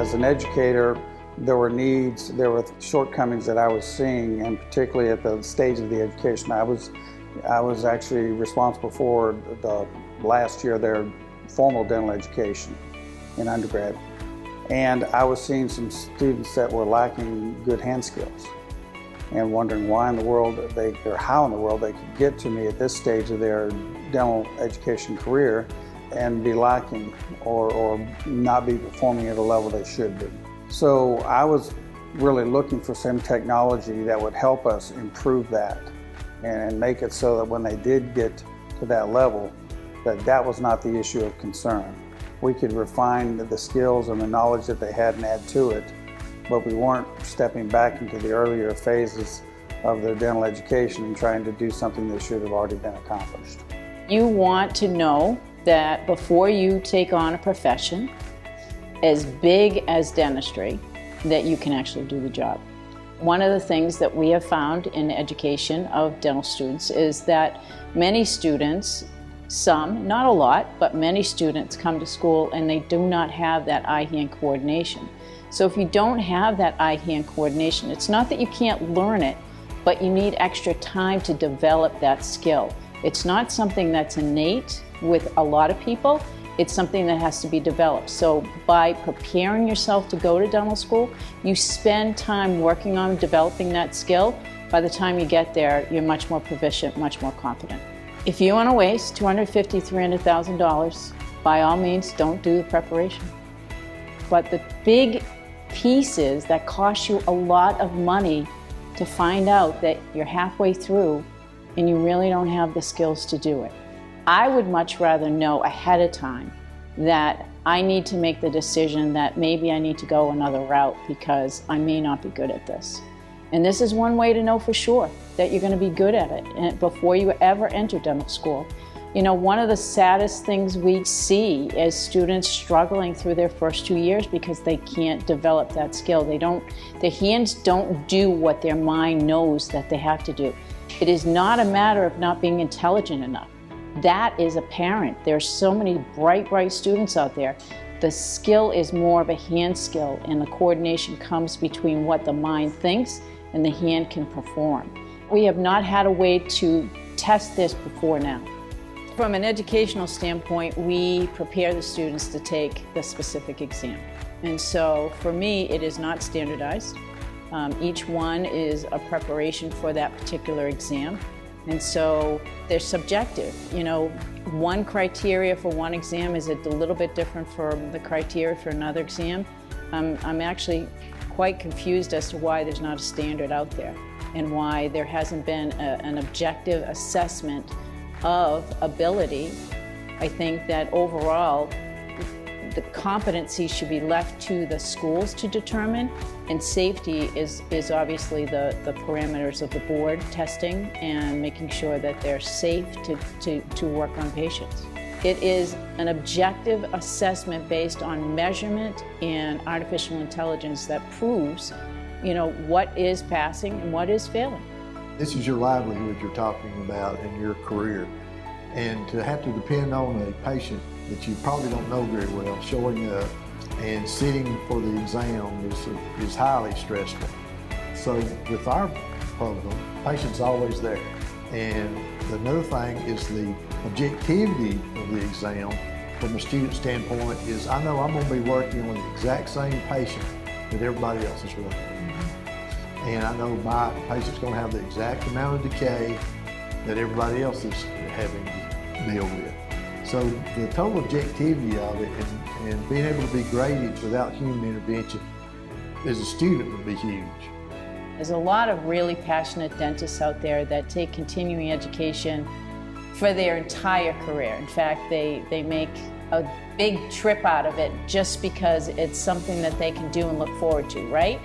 as an educator, there were needs, there were shortcomings that I was seeing, and particularly at the stage of the education. I was actually responsible for the last year of their formal dental education in undergrad. And I was seeing some students that were lacking good hand skills and wondering why in the world or how in the world they could get to me at this stage of their dental education career and be lacking or not be performing at a level they should be. So I was really looking for some technology that would help us improve that and make it so that when they did get to that level, that was not the issue of concern. We could refine the skills and the knowledge that they had and add to it, but we weren't stepping back into the earlier phases of their dental education and trying to do something that should have already been accomplished. You want to know that before you take on a profession as big as dentistry, that you can actually do the job. One of the things that we have found in education of dental students is that many students, some, not a lot, but many students come to school and they do not have that eye-hand coordination. So if you don't have that eye-hand coordination, it's not that you can't learn it, but you need extra time to develop that skill. It's not something that's innate with a lot of people. It's something that has to be developed. So by preparing yourself to go to dental school, you spend time working on developing that skill. By the time you get there, you're much more proficient, much more confident. If you want to waste $250,000, $300,000, by all means, don't do the preparation. But the big pieces that cost you a lot of money to find out that you're halfway through and you really don't have the skills to do it. I would much rather know ahead of time that I need to make the decision that maybe I need to go another route because I may not be good at this. And this is one way to know for sure that you're going to be good at it and before you ever enter dental school. You know, one of the saddest things we see is students struggling through their first 2 years because they can't develop that skill. Their hands don't do what their mind knows that they have to do. It is not a matter of not being intelligent enough. That is apparent. There's so many bright students out there. The skill is more of a hand skill, and the coordination comes between what the mind thinks and the hand can perform. We have not had a way to test this before now. From an educational standpoint, we prepare the students to take the specific exam. And so for me, it is not standardized. Each one is a preparation for that particular exam. And so they're subjective. You know, one criteria for one exam is a little bit different from the criteria for another exam. I'm actually quite confused as to why there's not a standard out there and why there hasn't been an objective assessment of ability. I think that overall, the competency should be left to the schools to determine, and safety is obviously the parameters of the board testing and making sure that they're safe to work on patients. It is an objective assessment based on measurement and artificial intelligence that proves, you know, what is passing and what is failing. This is your livelihood you're talking about in your career. And to have to depend on a patient that you probably don't know very well showing up and sitting for the exam is highly stressful. So with our program, patient's always there. And another thing is the objectivity of the exam from a student standpoint is I know I'm going to be working on the exact same patient that everybody else is working on. And I know my patient's going to have the exact amount of decay that everybody else is having to deal with. So the total objectivity of it and being able to be graded without human intervention as a student would be huge. There's a lot of really passionate dentists out there that take continuing education for their entire career. In fact, they make a big trip out of it just because it's something that they can do and look forward to, right?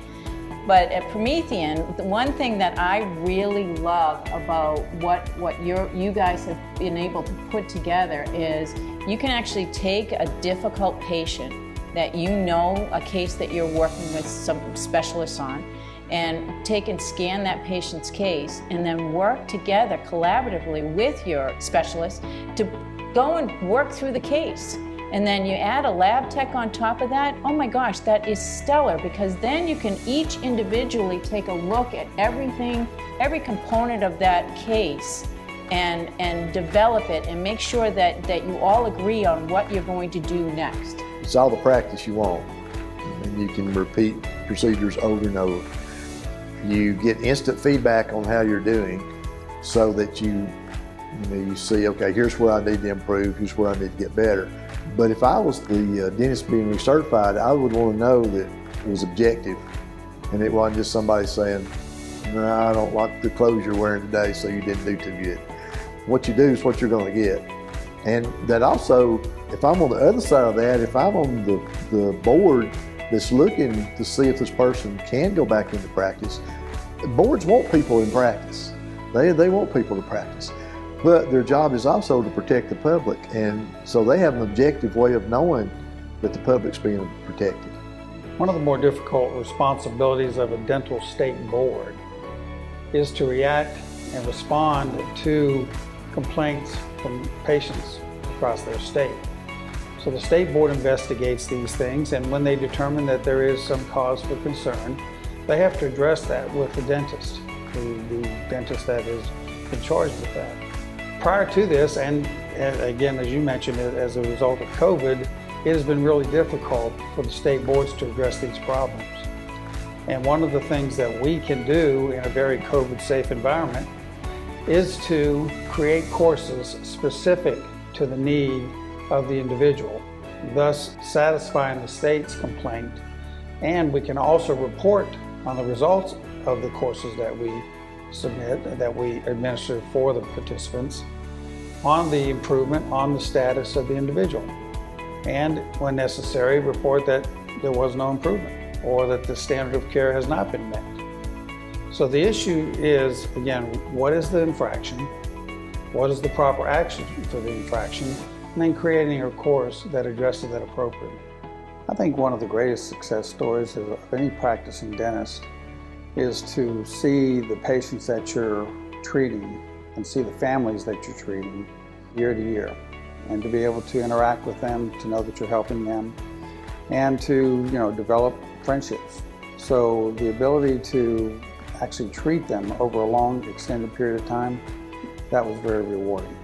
But at Promethean, the one thing that I really love about what you guys have been able to put together is you can actually take a difficult patient that you know, a case that you're working with some specialists on, and take and scan that patient's case and then work together collaboratively with your specialist to go and work through the case. and then you add a lab tech on top of that, oh my gosh, that is stellar, because then you can each individually take a look at everything, every component of that case, and develop it and make sure that you all agree on what you're going to do next. It's all the practice you want, and you can repeat procedures over and over. You get instant feedback on how you're doing, so that you see, okay, here's where I need to improve, here's where I need to get better. But if I was the dentist being recertified, I would want to know that it was objective, and it wasn't just somebody saying, no, I don't like the clothes you're wearing today, so you didn't do too good. What you do is what you're going to get. And that also, if I'm on the other side of that, if I'm on the board that's looking to see if this person can go back into practice, boards want people in practice. They want people to practice. But their job is also to protect the public, and so they have an objective way of knowing that the public's being protected. One of the more difficult responsibilities of a dental state board is to react and respond to complaints from patients across their state. So the state board investigates these things, and when they determine that there is some cause for concern, they have to address that with the dentist, the dentist that is in charge with that. Prior to this, and again, as you mentioned, as a result of COVID, it has been really difficult for the state boards to address these problems. And one of the things that we can do in a very COVID-safe environment is to create courses specific to the need of the individual, thus satisfying the state's complaint. And we can also report on the results of the courses that we submit, that we administer for the participants, on the improvement, on the status of the individual. And when necessary, report that there was no improvement or that the standard of care has not been met. So the issue is, again, what is the infraction? What is the proper action for the infraction? And then creating a course that addresses that appropriately. I think one of the greatest success stories of any practicing dentist is to see the patients that you're treating and see the families that you're treating year to year, and to be able to interact with them, to know that you're helping them, and to develop friendships. So the ability to actually treat them over a long, extended period of time, that was very rewarding.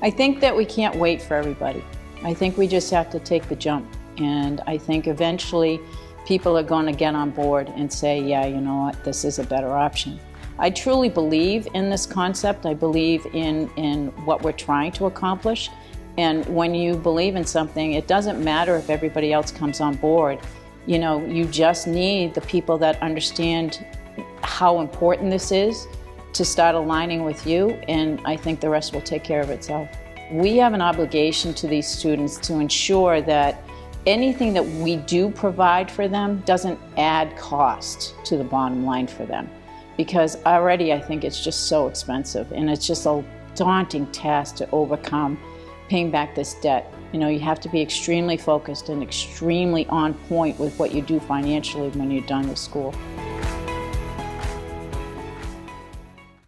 I think that we can't wait for everybody. I think we just have to take the jump, and I think eventually people are going to get on board and say, yeah, you know what, this is a better option. I truly believe in this concept. I believe in what we're trying to accomplish. And when you believe in something, it doesn't matter if everybody else comes on board. You just need the people that understand how important this is to start aligning with you, and I think the rest will take care of itself. We have an obligation to these students to ensure that anything that we do provide for them doesn't add cost to the bottom line for them, because already I think it's just so expensive, and it's just a daunting task to overcome paying back this debt. You have to be extremely focused and extremely on point with what you do financially when you're done with school.